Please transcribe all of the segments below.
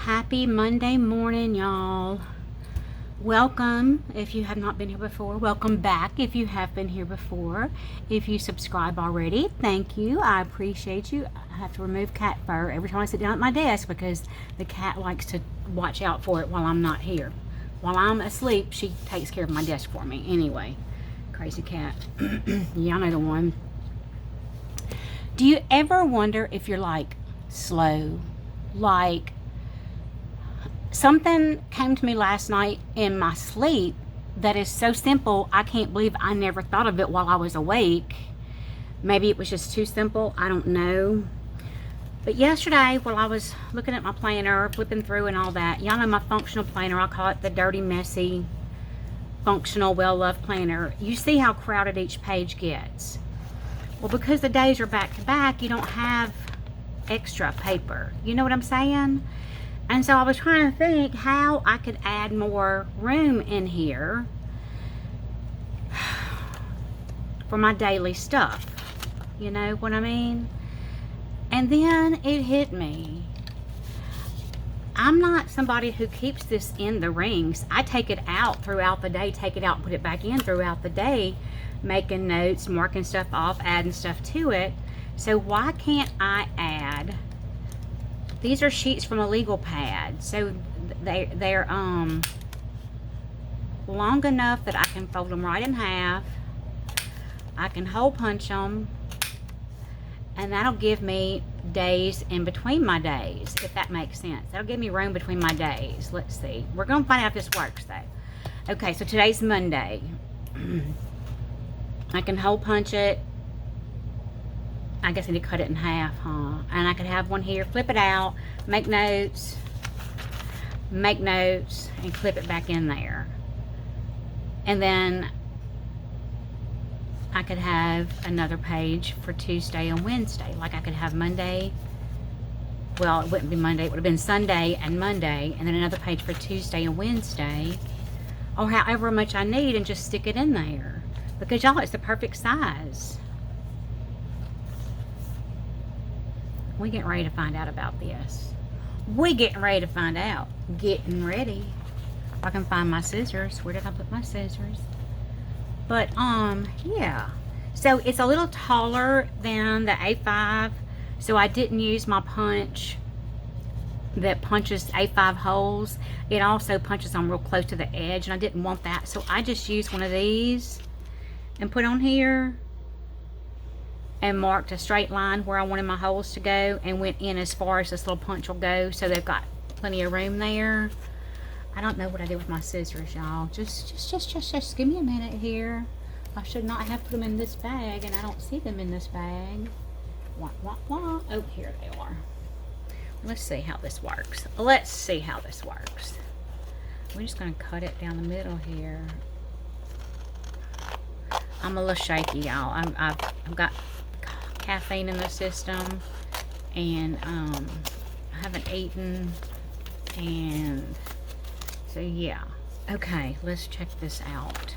Happy Monday morning, y'all. Welcome if you have not been here before. Welcome back if you have been here before. If you subscribe already, thank you. I appreciate you. I have to remove cat fur every time I sit down at my desk because the cat likes to watch out for it while I'm not here. While I'm asleep, she takes care of my desk for me. Anyway, crazy cat. Y'all know the one. Do you ever wonder if you're like slow? Like, something came to me last night in my sleep that is so simple, I can't believe I never thought of it while I was awake. Maybe it was just too simple, I don't know. But yesterday, while I was looking at my planner, flipping through and all that, y'all know my functional planner, I call it the dirty, messy, functional, well-loved planner. You see how crowded each page gets. Well, because the days are back to back, you don't have extra paper. You know what I'm saying? And so I was trying to think how I could add more room in here for my daily stuff. You know what I mean? And then it hit me. I'm not somebody who keeps this in the rings. I take it out throughout the day, take it out and put it back in throughout the day, making notes, marking stuff off, adding stuff to it. So why can't I add... These are sheets from a legal pad, so they're long enough that I can fold them right in half. I can hole punch them, and that'll give me days in between my days, if that makes sense. That'll give me room between my days. Let's see. We're going to find out if this works, though. Okay, so today's Monday. I can hole punch it. I guess I need to cut it in half, huh? And I could have one here, flip it out, make notes, and clip it back in there. And then I could have another page for Tuesday and Wednesday. Like I could have Monday, well, it wouldn't be Monday, it would have been Sunday and Monday, and then another page for Tuesday and Wednesday, or however much I need, and just stick it in there. Because y'all, it's the perfect size. We getting ready to find out about this. We getting ready to find out. Getting ready. If I can find my scissors. Where did I put my scissors? But, yeah. So, it's a little taller than the A5. So, I didn't use my punch that punches A5 holes. It also punches them real close to the edge. And I didn't want that. So, I just used one of these and put on here. And marked a straight line where I wanted my holes to go, and went in as far as this little punch will go, so they've got plenty of room there. I don't know what I did with my scissors, y'all. Just give me a minute here. I should not have put them in this bag, and I don't see them in this bag. Wah, wah, wah. Oh, here they are. Let's see how this works. Let's see how this works. We're just going to cut it down the middle here. I'm a little shaky, y'all. I've got caffeine in the system, and I haven't eaten, and so yeah. Okay, let's check this out,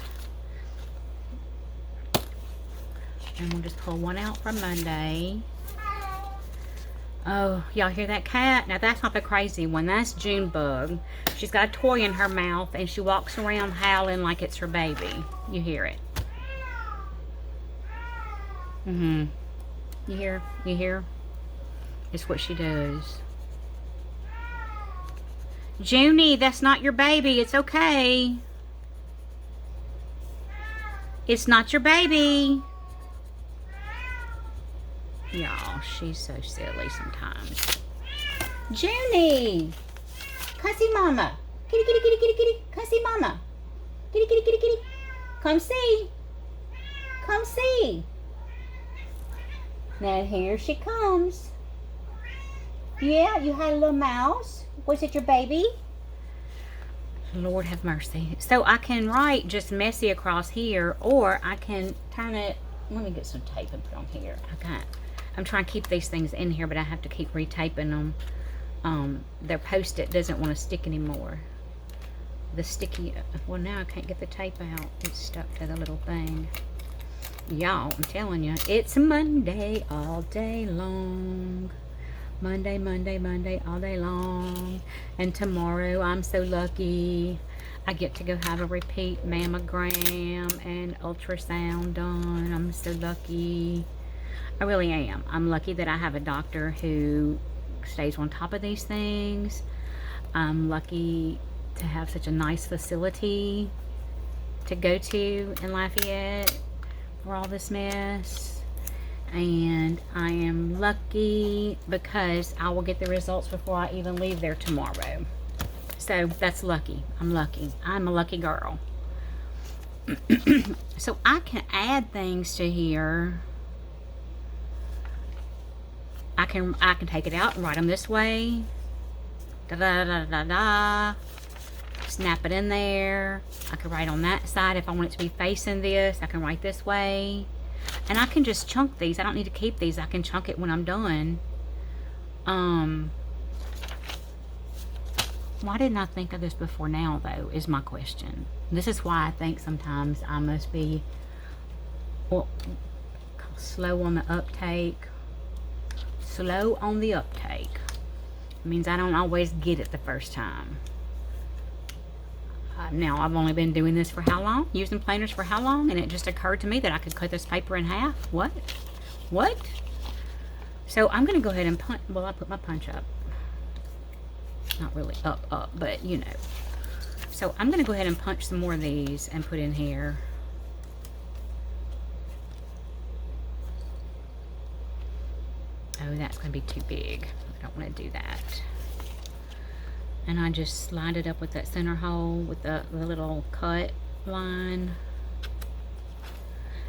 and we'll just pull one out for Monday. Oh, y'all hear that cat? Now that's not the crazy one, that's Junebug. She's got a toy in her mouth, and she walks around howling like it's her baby. You hear it? You hear? You hear? It's what she does. Junie, that's not your baby. It's okay. It's not your baby. Y'all, she's so silly sometimes. Junie! Come see mama. Kitty, kitty, kitty, kitty, kitty. Come see mama. Kitty, kitty, kitty, kitty. Come see. Come see. Now here she comes. Yeah, you had a little mouse. Was it your baby? Lord have mercy. So I can write just messy across here, or I can turn it. Let me get some tape and put on here. I'm trying to keep these things in here, but I have to keep retaping them. Their post-it doesn't want to stick anymore. The sticky, well, now I can't get the tape out. It's stuck to the little thing. Y'all, I'm telling you, it's Monday all day long. Monday, Monday, Monday, all day long. And tomorrow, I'm so lucky. I get to go have a repeat mammogram and ultrasound done. I'm so lucky. I really am. I'm lucky that I have a doctor who stays on top of these things. I'm lucky to have such a nice facility to go to in Lafayette for all this mess. And I am lucky because I will get the results before I even leave there tomorrow. So that's lucky. I'm lucky. I'm a lucky girl. So I can add things to here. I can take it out and write them this way. Da da da da da. Snap it in there. I can write on that side if I want it to be facing this. I can write this way. And I can just chunk these. I don't need to keep these. I can chunk it when I'm done. Why didn't I think of this before now, though, is my question. This is why I think sometimes I must be slow on the uptake. Slow on the uptake. It means I don't always get it the first time. Now, I've only been doing this for how long? Using planners for how long? And it just occurred to me that I could cut this paper in half. What? What? So I'm going to go ahead and punch. Well, I put my punch up. Not really up, but you know. So I'm going to go ahead and punch some more of these and put in here. Oh, that's going to be too big. I don't want to do that. And I just slide it up with that center hole with the little cut line.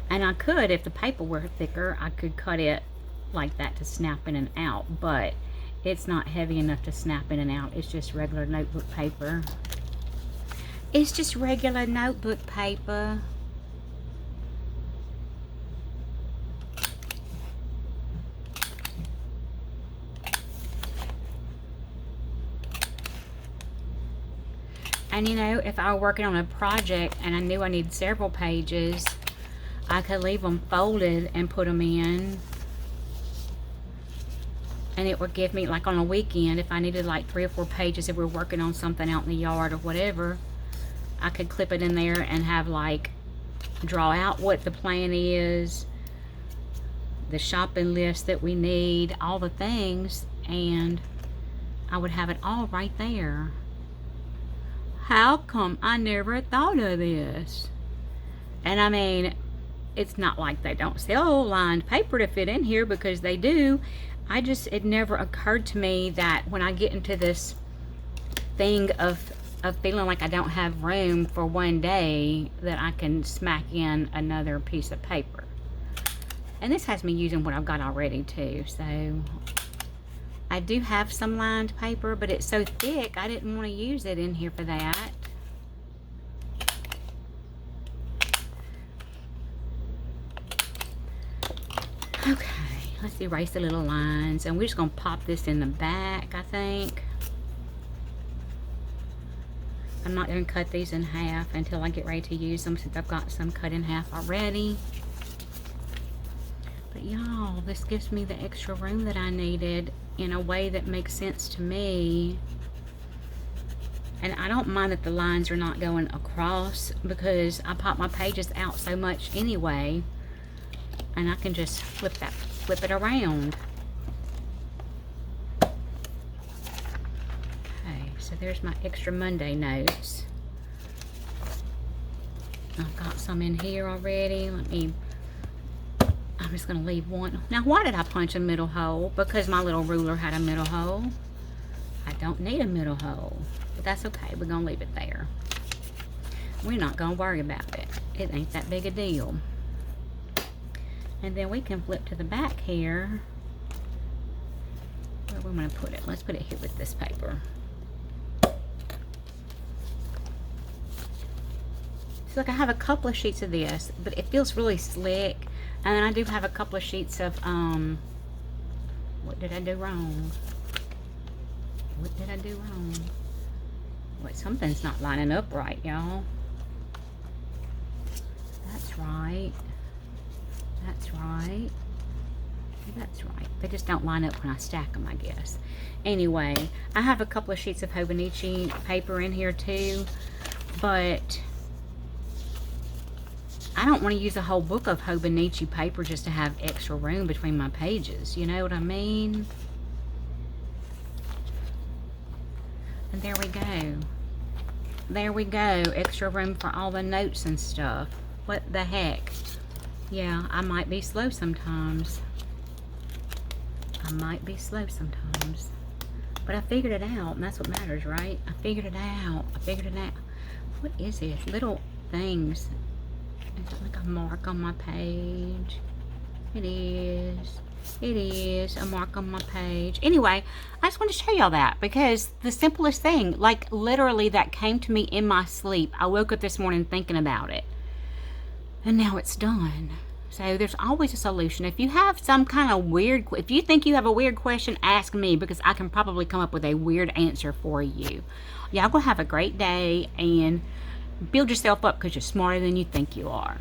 And I could, if the paper were thicker, I could cut it like that to snap in and out. But it's not heavy enough to snap in and out. It's just regular notebook paper. It's just regular notebook paper. And you know, if I were working on a project and I knew I needed several pages, I could leave them folded and put them in. And it would give me, like on a weekend, if I needed like 3 or 4 pages, if we're working on something out in the yard or whatever, I could clip it in there and have like, draw out what the plan is, the shopping list that we need, all the things, and I would have it all right there. How come I never thought of this? And I mean, it's not like they don't sell lined paper to fit in here, because they do. It never occurred to me that when I get into this thing of feeling like I don't have room for one day, that I can smack in another piece of paper. And this has me using what I've got already too. So I do have some lined paper, but it's so thick I didn't want to use it in here for that. Okay, let's erase the little lines, and we're just going to pop this in the back, I think. I'm not going to cut these in half until I get ready to use them, since I've got some cut in half already. But y'all, this gives me the extra room that I needed in a way that makes sense to me. And I don't mind that the lines are not going across, because I pop my pages out so much anyway. And I can just flip it around. Okay, so there's my extra Monday notes. I've got some in here already. I'm just going to leave one. Now, why did I punch a middle hole? Because my little ruler had a middle hole. I don't need a middle hole. But that's okay. We're going to leave it there. We're not going to worry about it. It ain't that big a deal. And then we can flip to the back here. Where we want to put it? Let's put it here with this paper. So look, I have a couple of sheets of this, but it feels really slick. And then I do have a couple of sheets of, what did I do wrong? What did I do wrong? Wait, something's not lining up right, y'all. That's right. That's right. That's right. They just don't line up when I stack them, I guess. Anyway, I have a couple of sheets of Hobonichi paper in here too, but I don't want to use a whole book of Hobonichi paper just to have extra room between my pages. You know what I mean? And there we go. There we go. Extra room for all the notes and stuff. What the heck? Yeah, I might be slow sometimes. I might be slow sometimes. But I figured it out, and that's what matters, right? I figured it out. I figured it out. What is this? Little things. It's like a mark on my page. It is. It is a mark on my page. Anyway, I just want to show y'all that because the simplest thing, like literally that came to me in my sleep. I woke up this morning thinking about it. And now it's done. So there's always a solution. If you have some kind of weird, if you think you have a weird question, ask me because I can probably come up with a weird answer for you. Y'all go have a great day and build yourself up because you're smarter than you think you are.